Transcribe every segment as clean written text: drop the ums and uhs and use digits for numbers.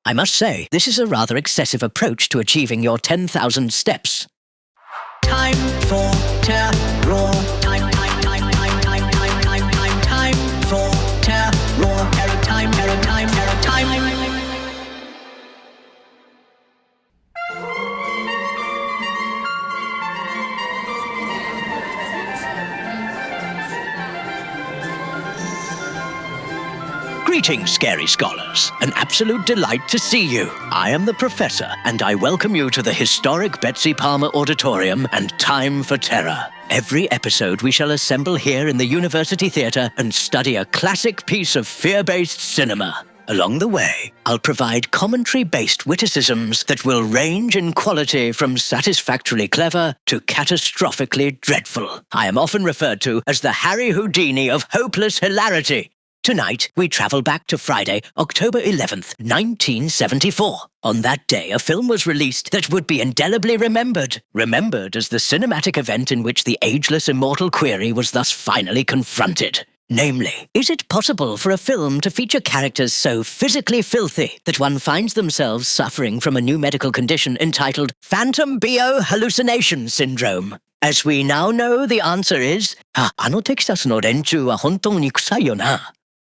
I must say, this is a rather excessive approach to achieving your 10,000 steps. Time for terror. Time for terror. Time. Greetings, scary scholars. An absolute delight to see you. I am the Professor, and I welcome you to the historic Betsy Palmer Auditorium and Time for Terror. Every episode we shall assemble here in the University Theatre and study a classic piece of fear-based cinema. Along the way, I'll provide commentary-based witticisms that will range in quality from satisfactorily clever to catastrophically dreadful. I am often referred to as the Harry Houdini of hopeless hilarity. Tonight, we travel back to Friday, October 11th, 1974. On that day, a film was released that would be indelibly remembered. Remembered as the cinematic event in which the ageless immortal query was thus finally confronted. Namely, is it possible for a film to feature characters so physically filthy that one finds themselves suffering from a new medical condition entitled Phantom BO Hallucination Syndrome? As we now know, the answer is, Texas no renchu wa hontou ni kusai yo na.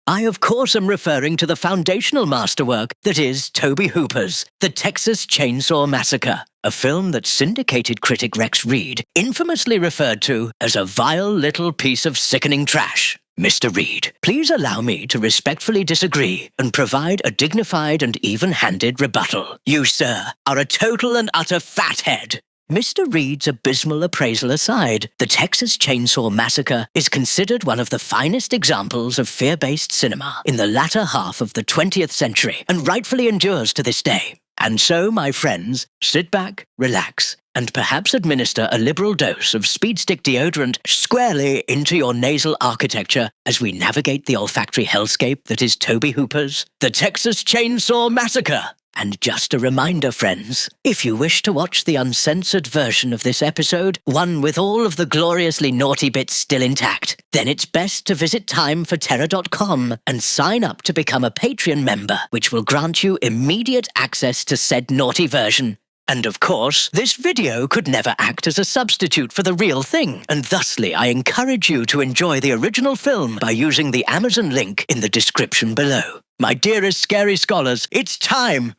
I, of course, am referring to the foundational masterwork that is Tobe Hooper's The Texas Chainsaw Massacre, a film that syndicated critic Rex Reed infamously referred to as a vile little piece of sickening trash. Mr. Reed, please allow me to respectfully disagree and provide a dignified and even-handed rebuttal. You, sir, are a total and utter fathead. Mr. Reed's abysmal appraisal aside, The Texas Chainsaw Massacre is considered one of the finest examples of fear-based cinema in the latter half of the 20th century and rightfully endures to this day. And so, my friends, sit back, relax, and perhaps administer a liberal dose of speedstick deodorant squarely into your nasal architecture as we navigate the olfactory hellscape that is Tobe Hooper's The Texas Chainsaw Massacre. And just a reminder, friends, if you wish to watch the uncensored version of this episode, one with all of the gloriously naughty bits still intact, then it's best to visit timeforterror.com and sign up to become a Patreon member, which will grant you immediate access to said naughty version. And of course, this video could never act as a substitute for the real thing, and thusly I encourage you to enjoy the original film by using the Amazon link in the description below. My dearest scary scholars, it's time!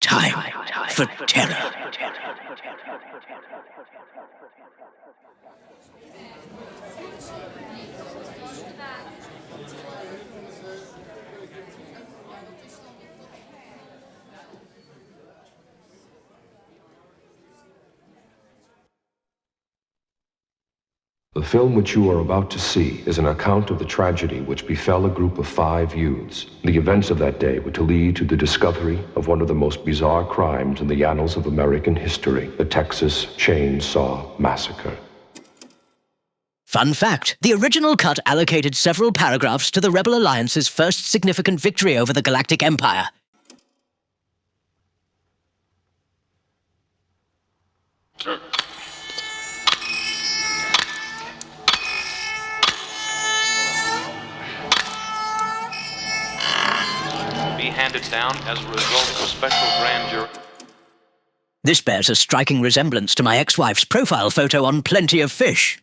Time for terror. The film which you are about to see is an account of the tragedy which befell a group of 5 youths. The events of that day were to lead to the discovery of one of the most bizarre crimes in the annals of American history, the Texas Chainsaw Massacre. Fun fact, the original cut allocated several paragraphs to the Rebel Alliance's first significant victory over the Galactic Empire. Handed down as a result of a special grand jury. This bears a striking resemblance to my ex-wife's profile photo on Plenty of Fish.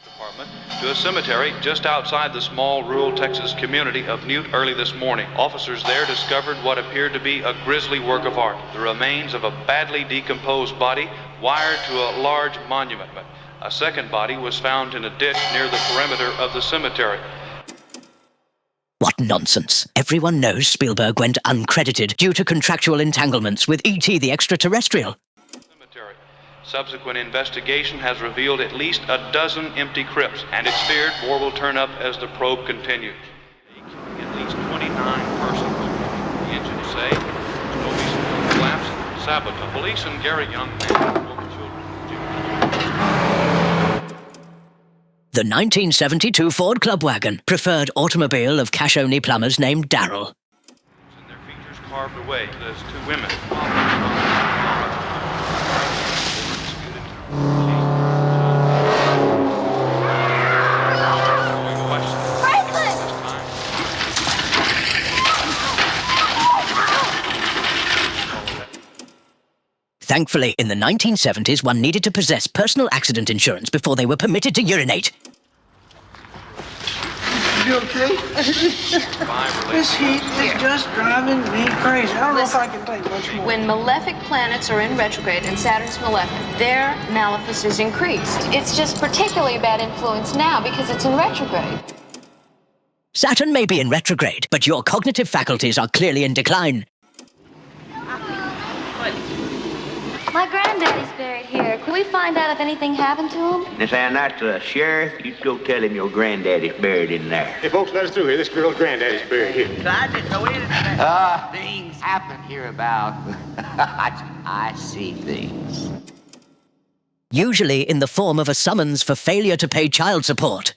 Department to a cemetery just outside the small rural Texas community of Newt early this morning. Officers there discovered what appeared to be a grisly work of art, the remains of a badly decomposed body wired to a large monument. A second body was found in a ditch near the perimeter of the cemetery. What nonsense. Everyone knows Spielberg went uncredited due to contractual entanglements with E.T. the Extraterrestrial. Cemetery. Subsequent investigation has revealed at least a dozen empty crypts, and it's feared more will turn up as the probe continues. At least 29 persons. The engines say Tobe's collapse, sabotage. Police and Gary Young man over children. The 1972 Ford Club Wagon, preferred automobile of cash-only plumbers named Darrell. And their features carved away. There's 2 women. Thankfully, in the 1970s, one needed to possess personal accident insurance before they were permitted to urinate. You okay? This heat is just driving me crazy. I don't know if I can take much more. When malefic planets are in retrograde and Saturn's malefic, their malefice is increased. It's just particularly a bad influence now because it's in retrograde. Saturn may be in retrograde, but your cognitive faculties are clearly in decline. My granddaddy's buried here. Can we find out if anything happened to him? Miss Ann, that's the sheriff. You go tell him your granddaddy's buried in there. Hey, folks, let us through here. This girl's granddaddy's buried here. I didn't know anything. Things happen here about. I see things. Usually in the form of a summons for failure to pay child support.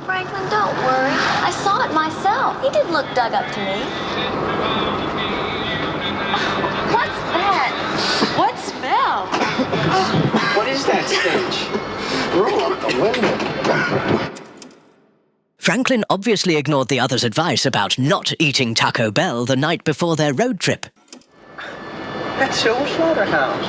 Franklin, don't worry. I saw it myself. He didn't look dug up to me. What's that? What smell? What is that stench? Roll up the window. Franklin obviously ignored the others' advice about not eating Taco Bell the night before their road trip. That's the old slaughterhouse.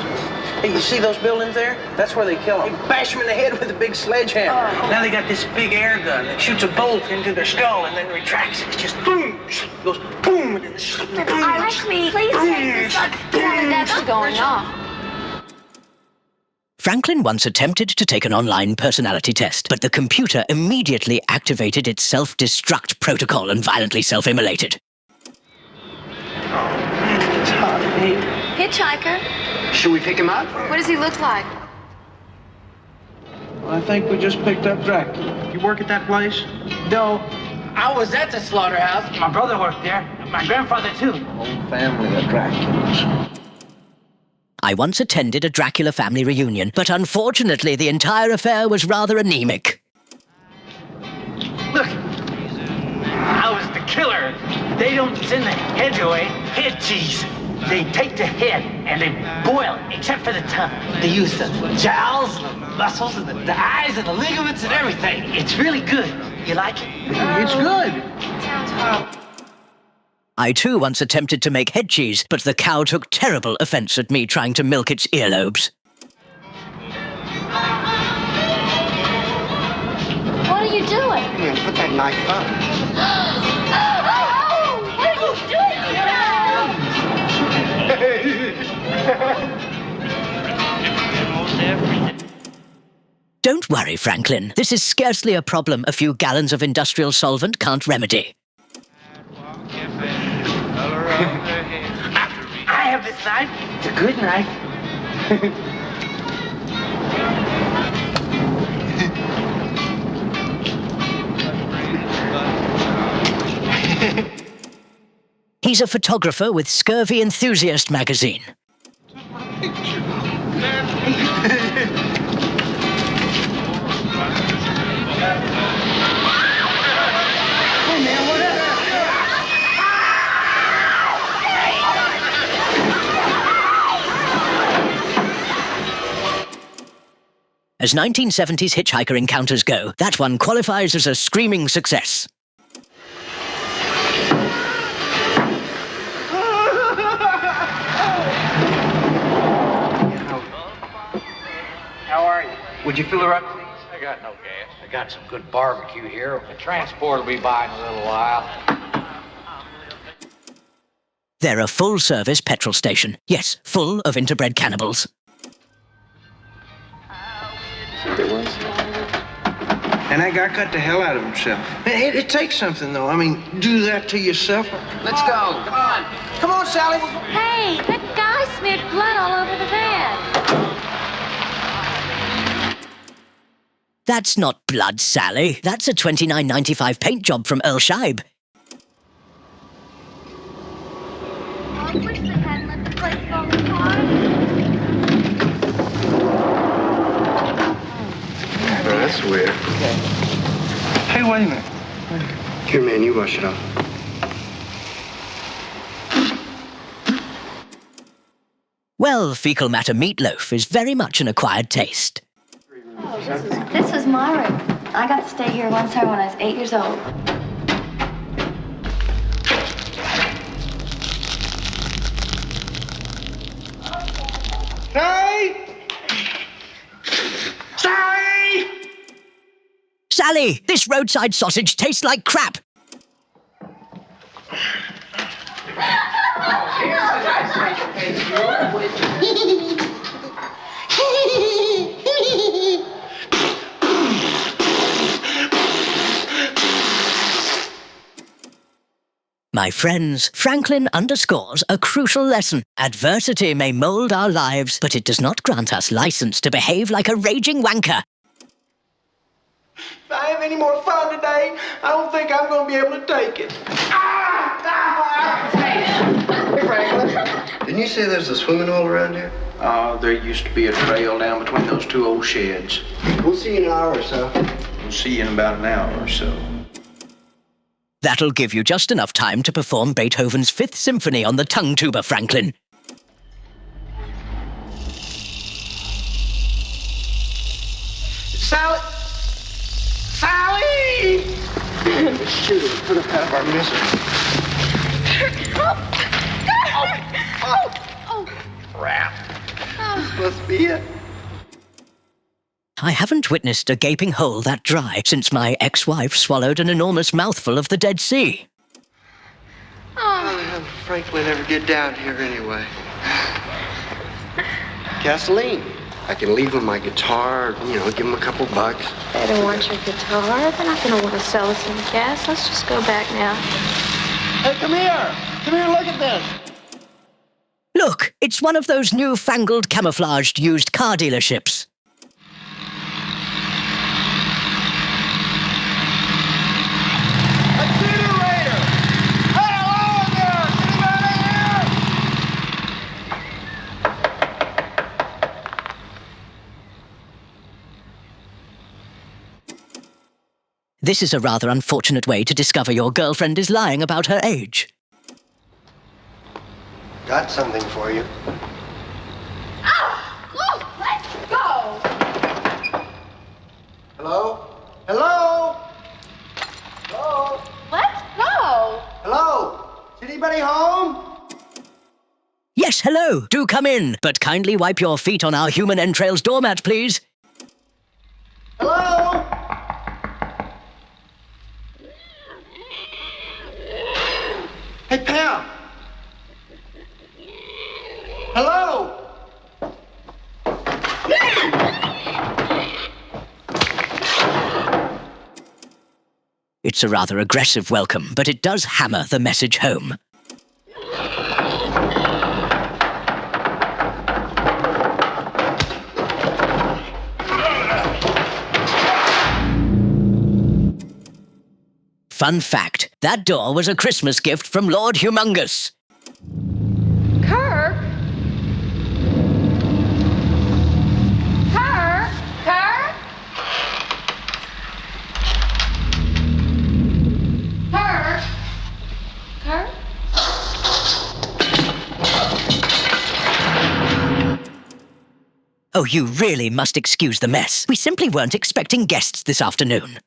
Hey, you see those buildings there? That's where they kill them. They bash them in the head with a big sledgehammer. Now they got this big air gun that shoots a bolt into their skull and then retracts it. It's just boom, goes boom, and then Please take this up. That's going off. Franklin once attempted to take an online personality test, but the computer immediately activated its self-destruct protocol and violently self-immolated. Oh, man, it's hot in here. Hitchhiker. Should we pick him up? What does he look like? Well, I think we just picked up Dracula. You work at that place? No, I was at the slaughterhouse. My brother worked there. My grandfather, too. Whole family of Draculas. I once attended a Dracula family reunion, but unfortunately the entire affair was rather anemic. Look, I was the killer. They don't send the head away. Head cheese. They take the head and they boil it, except for the tongue. They use the jowls and the muscles and the eyes and the ligaments and everything. It's really good. You like it? It's good. Sounds horrible. I too once attempted to make head cheese, but the cow took terrible offense at me trying to milk its earlobes. What are you doing? Here, put that knife up. Oh! What are you doing, you guys? Don't worry, Franklin. This is scarcely a problem a few gallons of industrial solvent can't remedy. I have this knife. It's a good knife. He's a photographer with Scurvy Enthusiast magazine. As 1970s hitchhiker encounters go, that one qualifies as a screaming success. How are you? Would you fill her up, please? I got no gas. I got some good barbecue here. The transport will be by in a little while. They're a full-service petrol station. Yes, full of interbred cannibals. And that guy cut the hell out of himself. It takes something, though. I mean, do that to yourself. Let's go. Come on. Come on, Sally. Hey, that guy smeared blood all over the van. That's not blood, Sally. That's a $29.95 paint job from Earl Scheib. I wish they hadn't let the place fall apart. Oh, that's weird. Hey, wait a minute. Here, man, you wash it off. Well, fecal matter meatloaf is very much an acquired taste. This was my room. I got to stay here one time when I was 8 years old. Sally, this roadside sausage tastes like crap. My friends, Franklin underscores a crucial lesson. Adversity may mold our lives, but it does not grant us license to behave like a raging wanker. If I have any more fun today, I don't think I'm going to be able to take it. Hey, Franklin. Didn't you say there's a swimming hole around here? There used to be a trail down between those two old sheds. We'll see you in an hour or so. We'll see you in about an hour or so. That'll give you just enough time to perform Beethoven's Fifth Symphony on the tongue tuba, Franklin. Sally! Sally! Shoot it, put us out of our misery. Crap. This must be it. I haven't witnessed a gaping hole that dry since my ex-wife swallowed an enormous mouthful of the Dead Sea. How did Franklin ever get down here anyway? Gasoline. I can leave him my guitar, give him a couple bucks. I don't want your guitar. They're not going to want to sell us any gas. Let's just go back now. Hey, come here. Come here, look at this. Look, it's one of those newfangled camouflaged used car dealerships. This is a rather unfortunate way to discover your girlfriend is lying about her age. Got something for you. Oh, let's go. Hello? Hello? Hello? Let's go. Hello? Is anybody home? Yes, hello. Do come in, but kindly wipe your feet on our human entrails doormat, please. Hello? Hey, Pam! Hello? It's a rather aggressive welcome, but it does hammer the message home. Fun fact, that door was a Christmas gift from Lord Humongous. Kirk? Kirk? Kirk? Kirk? Kirk? Oh, you really must excuse the mess. We simply weren't expecting guests this afternoon.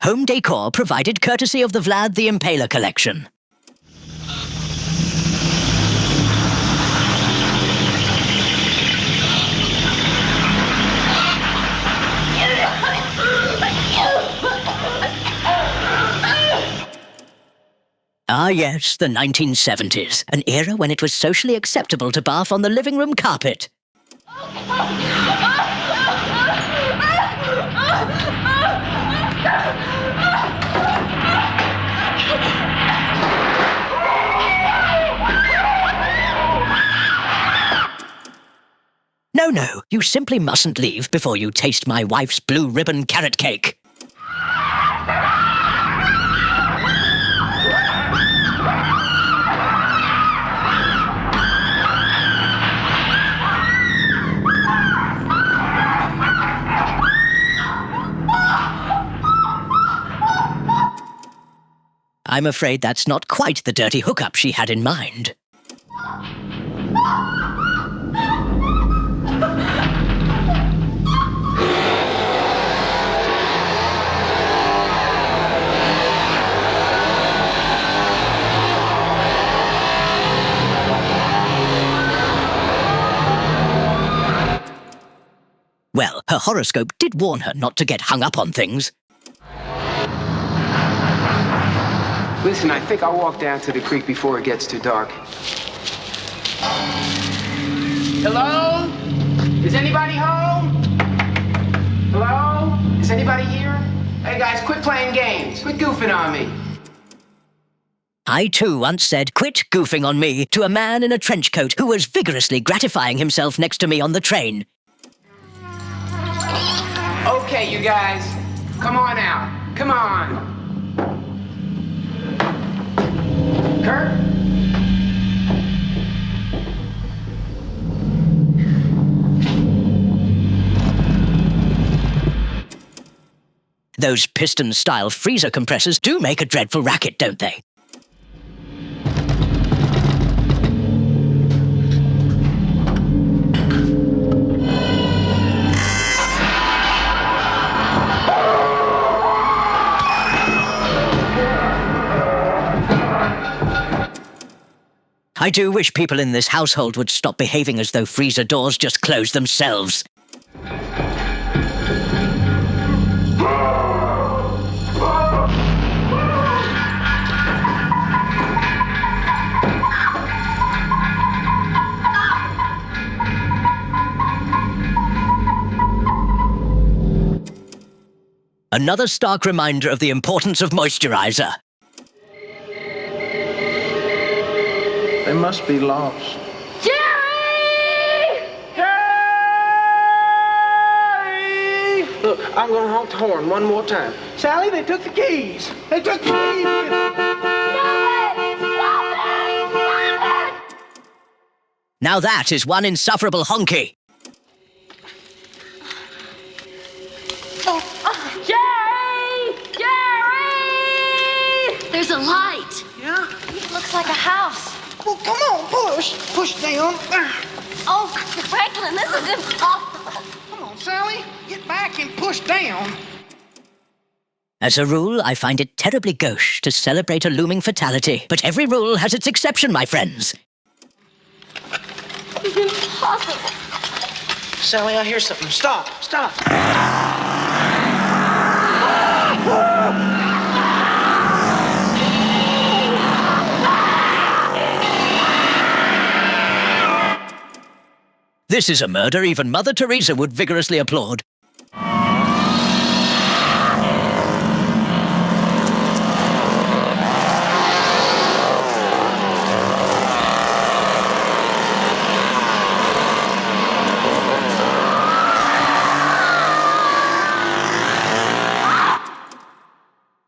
Home decor provided courtesy of the Vlad the Impaler collection. Ah yes, the 1970s, an era when it was socially acceptable to barf on the living room carpet. No, you simply mustn't leave before you taste my wife's blue ribbon carrot cake. I'm afraid that's not quite the dirty hookup she had in mind. horoscope did warn her not to get hung up on things. Listen, I think I'll walk down to the creek before it gets too dark. Hello? Is anybody home? Hello? Is anybody here? Hey guys, quit playing games. Quit goofing on me. I too once said, "Quit goofing on me," to a man in a trench coat who was vigorously gratifying himself next to me on the train. Okay, you guys, come on out. Come on. Kurt? Those piston-style freezer compressors do make a dreadful racket, don't they? I do wish people in this household would stop behaving as though freezer doors just close themselves. Another stark reminder of the importance of moisturizer. They must be lost. Jerry! Jerry! Look, I'm gonna honk the horn one more time. Sally, they took the keys. They took the keys. Now that is one insufferable honky. Jerry! Jerry! There's a light. Yeah? It looks like a house. Well, come on, push. Push down. Oh, Franklin, this is impossible. Come on, Sally. Get back and push down. As a rule, I find it terribly gauche to celebrate a looming fatality, but every rule has its exception, my friends. It's impossible. Sally, I hear something. Stop. Stop. This is a murder even Mother Teresa would vigorously applaud.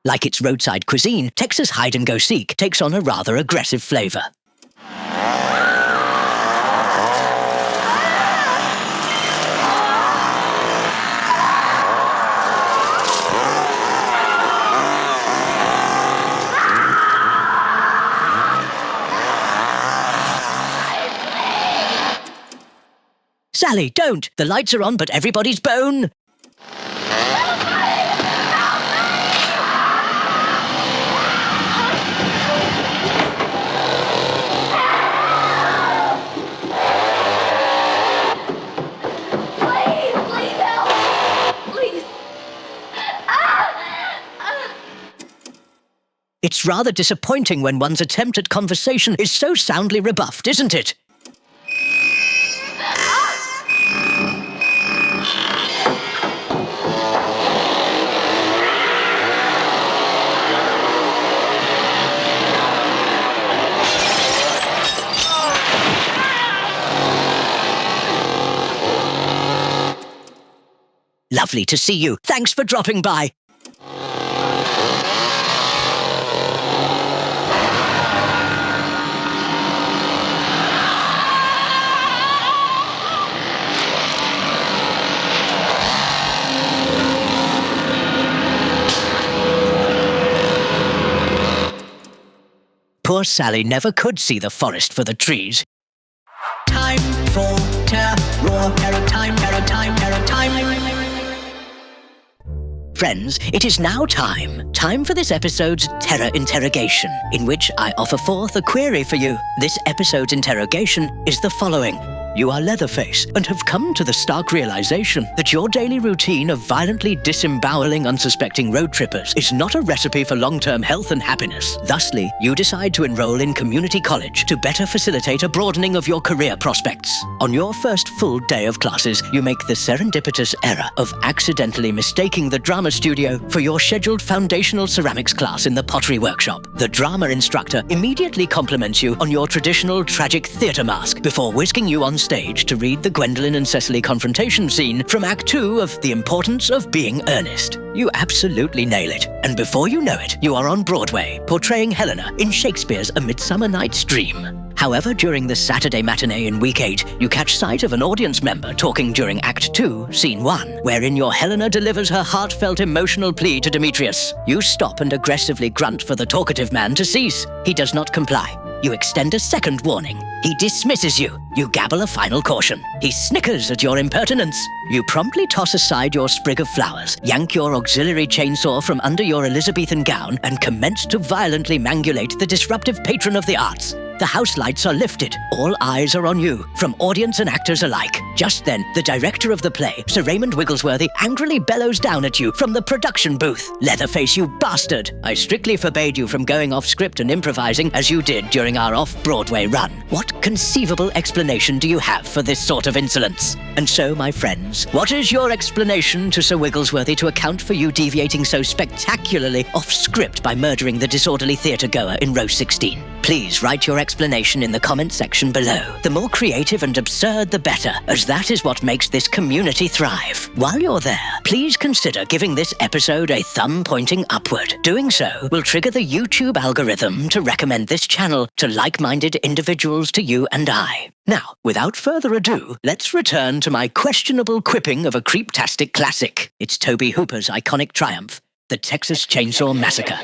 Like its roadside cuisine, Texas hide-and-go-seek takes on a rather aggressive flavor. Sally, don't! The lights are on, but everybody's bone! It's rather disappointing when one's attempt at conversation is so soundly rebuffed, isn't it? Lovely to see you. Thanks for dropping by. Poor Sally never could see the forest for the trees. Time for terror, terror time, terror time, terror time. Friends, it is now time. Time for this episode's Terror Interrogation, in which I offer forth a query for you. This episode's interrogation is the following. You are Leatherface and have come to the stark realization that your daily routine of violently disemboweling unsuspecting road trippers is not a recipe for long-term health and happiness. Thusly, you decide to enroll in community college to better facilitate a broadening of your career prospects. On your first full day of classes, you make the serendipitous error of accidentally mistaking the drama studio for your scheduled foundational ceramics class in the pottery workshop. The drama instructor immediately compliments you on your traditional tragic theatre mask before whisking you on stage to read the Gwendolyn and Cecily confrontation scene from Act 2 of The Importance of Being Earnest. You absolutely nail it, and before you know it, you are on Broadway, portraying Helena in Shakespeare's A Midsummer Night's Dream. However, during the Saturday matinee in Week 8, you catch sight of an audience member talking during Act 2, Scene 1, wherein your Helena delivers her heartfelt emotional plea to Demetrius. You stop and aggressively grunt for the talkative man to cease. He does not comply. You extend a second warning. He dismisses you. You gabble a final caution. He snickers at your impertinence. You promptly toss aside your sprig of flowers, yank your auxiliary chainsaw from under your Elizabethan gown, and commence to violently mangulate the disruptive patron of the arts. The house lights are lifted. All eyes are on you, from audience and actors alike. Just then, the director of the play, Sir Raymond Wigglesworthy, angrily bellows down at you from the production booth. Leatherface, you bastard! I strictly forbade you from going off script and improvising as you did during our off-Broadway run. What conceivable explanation do you have for this sort of insolence? And so, my friends, what is your explanation to Sir Wigglesworthy to account for you deviating so spectacularly off script by murdering the disorderly theatre-goer in row 16? Please write your explanation in the comment section below. The more creative and absurd, the better, as that is what makes this community thrive. While you're there, please consider giving this episode a thumb pointing upward. Doing so will trigger the YouTube algorithm to recommend this channel to like-minded individuals to you and I. Now, without further ado, let's return to my questionable quipping of a creeptastic classic. It's Tobe Hooper's iconic triumph, the Texas Chainsaw Massacre.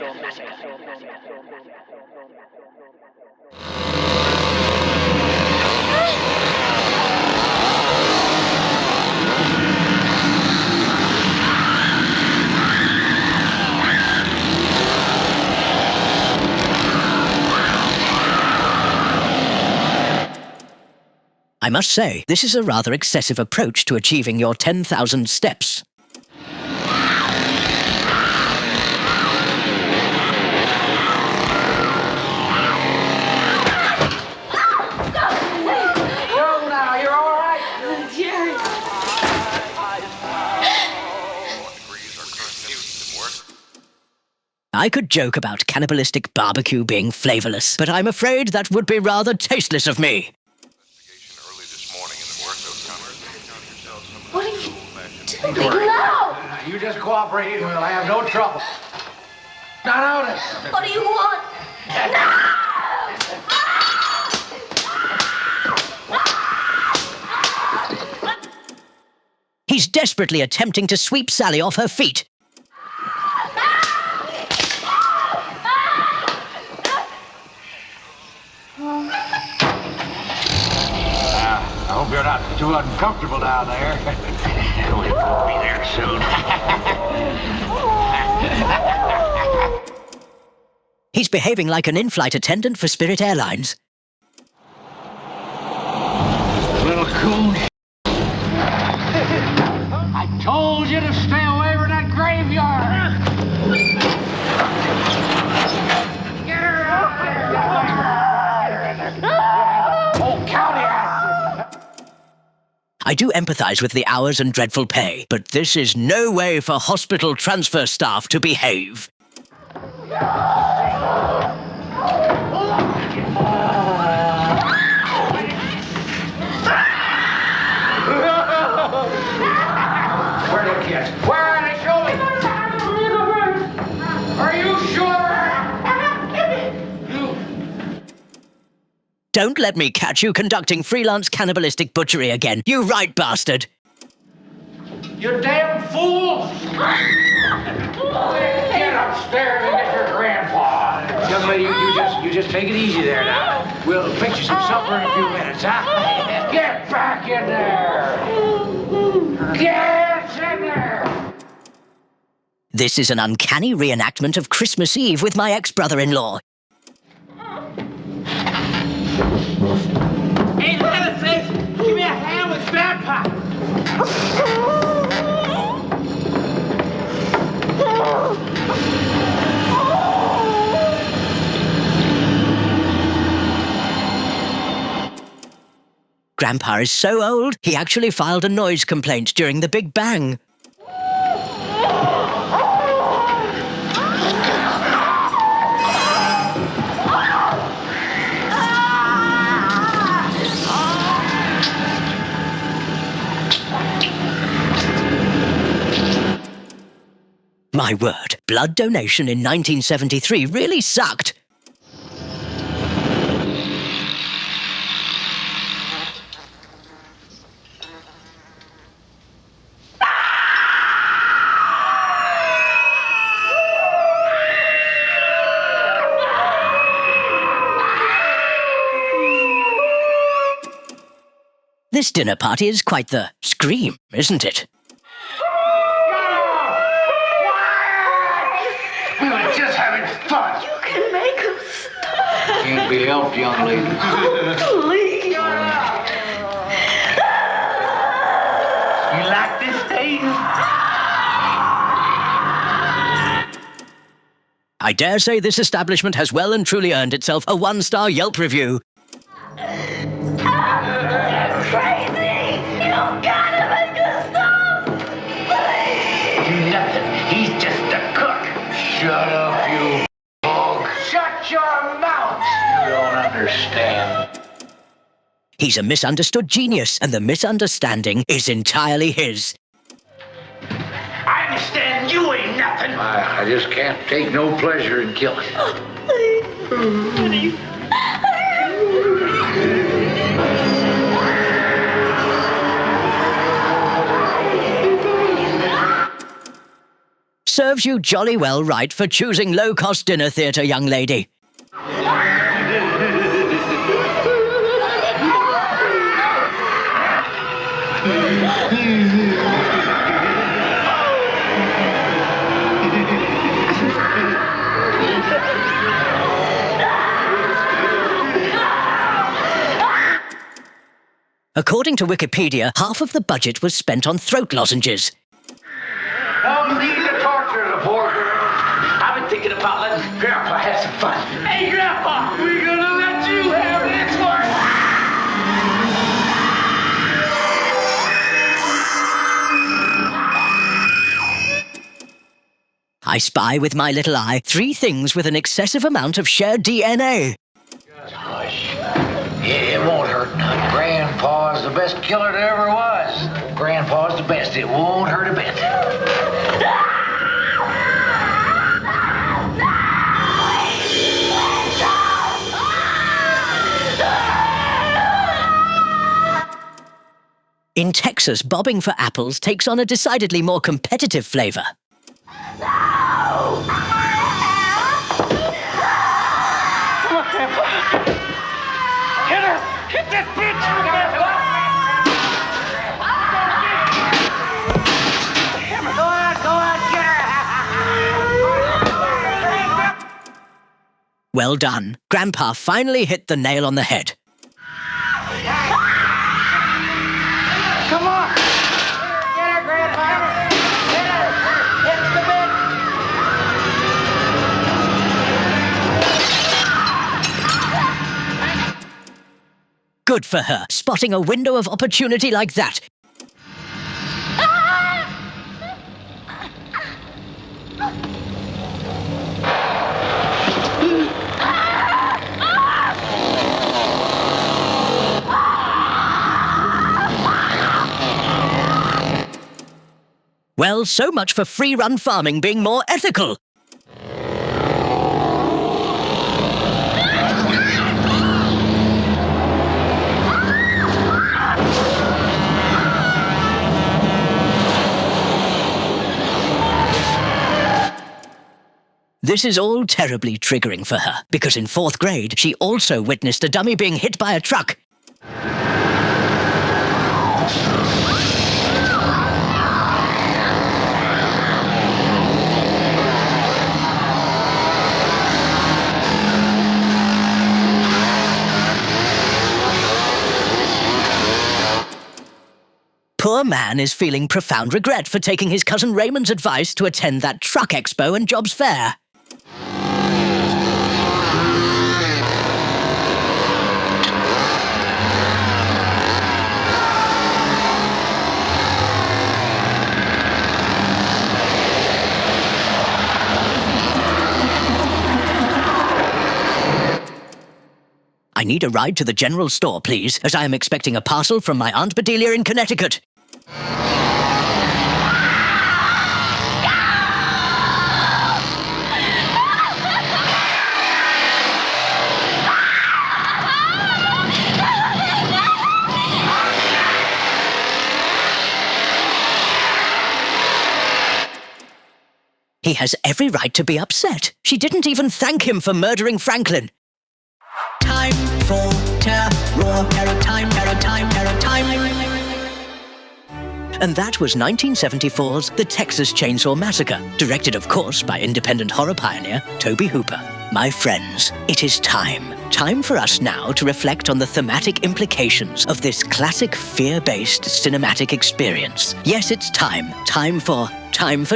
I must say, this is a rather excessive approach to achieving your 10,000 steps. I could joke about cannibalistic barbecue being flavorless, but I'm afraid that would be rather tasteless of me. What are you doing? No! You just cooperate and we'll have no trouble. Now notice. What do you want? No! He's desperately attempting to sweep Sally off her feet. I hope you're not too uncomfortable down there. We won't be there soon. He's behaving like an in-flight attendant for Spirit Airlines. Little coon. I told you to stay away from that graveyard. Get her out there. Oh, county out. I do empathize with the hours and dreadful pay, but this is no way for hospital transfer staff to behave. Where are the kids? Where are they? Show me. Are you sure? Don't let me catch you conducting freelance cannibalistic butchery again, you right bastard! You damn fool! Get upstairs and get your grandpa. Young lady, you just take it easy there now. We'll fix you some supper in a few minutes, huh? Get back in there! Get in there! This is an uncanny reenactment of Christmas Eve with my ex-brother-in-law. Hey, Leatherface, give me a Grandpa! Grandpa is so old, he actually filed a noise complaint during the Big Bang. My word, blood donation in 1973 really sucked. This dinner party is quite the scream, isn't it? We were just having fun. You can make them stop. Can't be helped, young lady. Please. You like this, Dave? I dare say this establishment has well and truly earned itself a 1-star Yelp review. Crazy! You gotta make us stop! Please! Nothing. He's just a cook. Shut up, you bug. Shut your mouth! You don't understand. He's a misunderstood genius, and the misunderstanding is entirely his. I understand you ain't nothing. I just can't take no pleasure in killing. Please. Serves you jolly well right for choosing low-cost dinner theatre, young lady. According to Wikipedia, half of the budget was spent on throat lozenges. Don't leave the torture of the poor girl. I've been thinking about letting Grandpa have some fun. Hey, Grandpa, we're gonna let you have this one. I spy with my little eye 3 things with an excessive amount of shared DNA. Just hush. It won't hurt none. Grandpa's the best killer there ever was. Grandpa's the best. It won't hurt a bit. In Texas, bobbing for apples takes on a decidedly more competitive flavor. Come on, Grandpa. Hit her! Hit this bitch! Go on, get her! Well done. Grandpa finally hit the nail on the head. Come on! Get her, Grandpa! Get her! Hit the bitch! Good for her, spotting a window of opportunity like that. Well, so much for free-run farming being more ethical. This is all terribly triggering for her, because in 4th grade, she also witnessed a dummy being hit by a truck. poor man is feeling profound regret for taking his cousin Raymond's advice to attend that truck expo and jobs fair. I need a ride to the general store, please, as I am expecting a parcel from my Aunt Bedelia in Connecticut. He has every right to be upset. She didn't even thank him for murdering Franklin. Time for terror, time. And that was 1974's The Texas Chainsaw Massacre, directed, of course, by independent horror pioneer Tobe Hooper. My friends, it is time. Time for us now to reflect on the thematic implications of this classic fear-based cinematic experience. Yes, it's time. Time for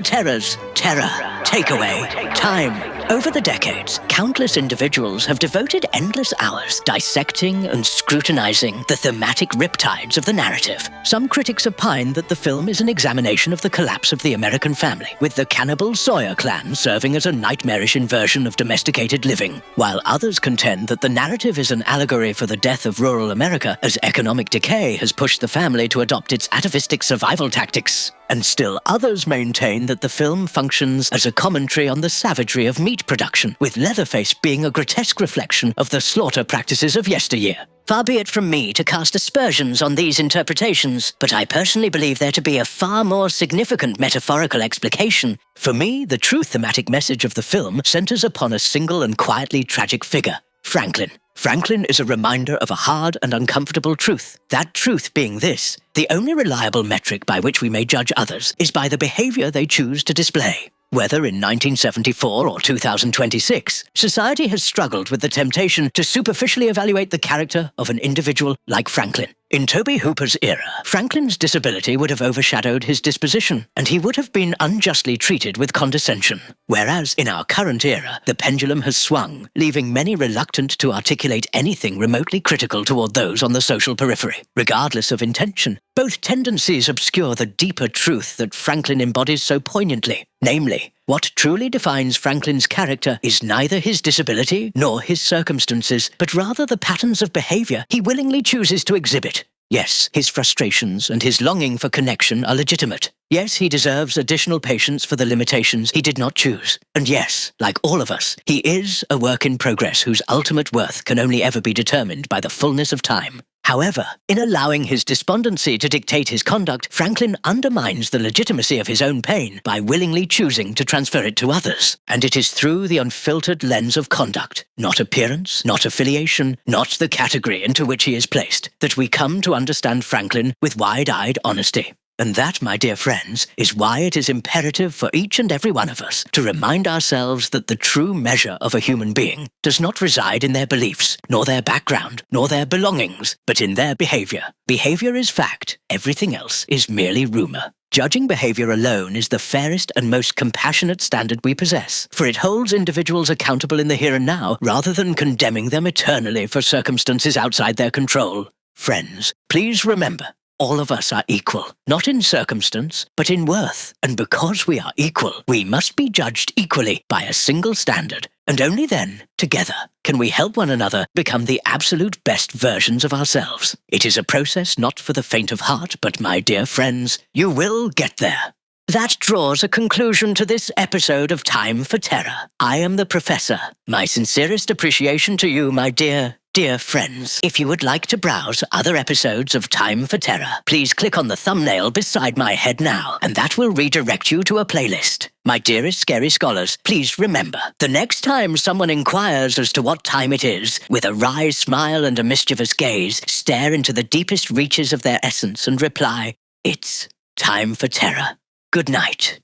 terrors. Terror. Takeaway. Time. Over the decades, countless individuals have devoted endless hours dissecting and scrutinizing the thematic riptides of the narrative. Some critics opine that the film is an examination of the collapse of the American family, with the cannibal Sawyer clan serving as a nightmarish inversion of domesticated living, while others contend that the narrative is an allegory for the death of rural America as economic decay has pushed the family to adopt its atavistic survival tactics. And still others maintain that the film functions as a commentary on the savagery of meat production, with Leatherface being a grotesque reflection of the slaughter practices of yesteryear. Far be it from me to cast aspersions on these interpretations, but I personally believe there to be a far more significant metaphorical explication. For me, the true thematic message of the film centers upon a single and quietly tragic figure, Franklin. Franklin is a reminder of a hard and uncomfortable truth. That truth being this: the only reliable metric by which we may judge others is by the behavior they choose to display. Whether in 1974 or 2026, society has struggled with the temptation to superficially evaluate the character of an individual like Franklin. In Tobe Hooper's era, Franklin's disability would have overshadowed his disposition, and he would have been unjustly treated with condescension. Whereas in our current era, the pendulum has swung, leaving many reluctant to articulate anything remotely critical toward those on the social periphery. Regardless of intention, both tendencies obscure the deeper truth that Franklin embodies so poignantly. Namely, what truly defines Franklin's character is neither his disability nor his circumstances, but rather the patterns of behavior he willingly chooses to exhibit. Yes, his frustrations and his longing for connection are legitimate. Yes, he deserves additional patience for the limitations he did not choose. And yes, like all of us, he is a work in progress whose ultimate worth can only ever be determined by the fullness of time. However, in allowing his despondency to dictate his conduct, Franklin undermines the legitimacy of his own pain by willingly choosing to transfer it to others. And it is through the unfiltered lens of conduct, not appearance, not affiliation, not the category into which he is placed, that we come to understand Franklin with wide-eyed honesty. And that, my dear friends, is why it is imperative for each and every one of us to remind ourselves that the true measure of a human being does not reside in their beliefs, nor their background, nor their belongings, but in their behavior. Behavior is fact, everything else is merely rumor. Judging behavior alone is the fairest and most compassionate standard we possess, for it holds individuals accountable in the here and now, rather than condemning them eternally for circumstances outside their control. Friends, please remember, all of us are equal, not in circumstance, but in worth. And because we are equal, we must be judged equally by a single standard. And only then, together, can we help one another become the absolute best versions of ourselves. It is a process not for the faint of heart, but my dear friends, you will get there. That draws a conclusion to this episode of Time for Terror. I am the Professor. My sincerest appreciation to you, my dear friends. If you would like to browse other episodes of Time for Terror, please click on the thumbnail beside my head now, and that will redirect you to a playlist. My dearest scary scholars, please remember, the next time someone inquires as to what time it is, with a wry smile and a mischievous gaze, stare into the deepest reaches of their essence and reply, "It's time for terror." Good night.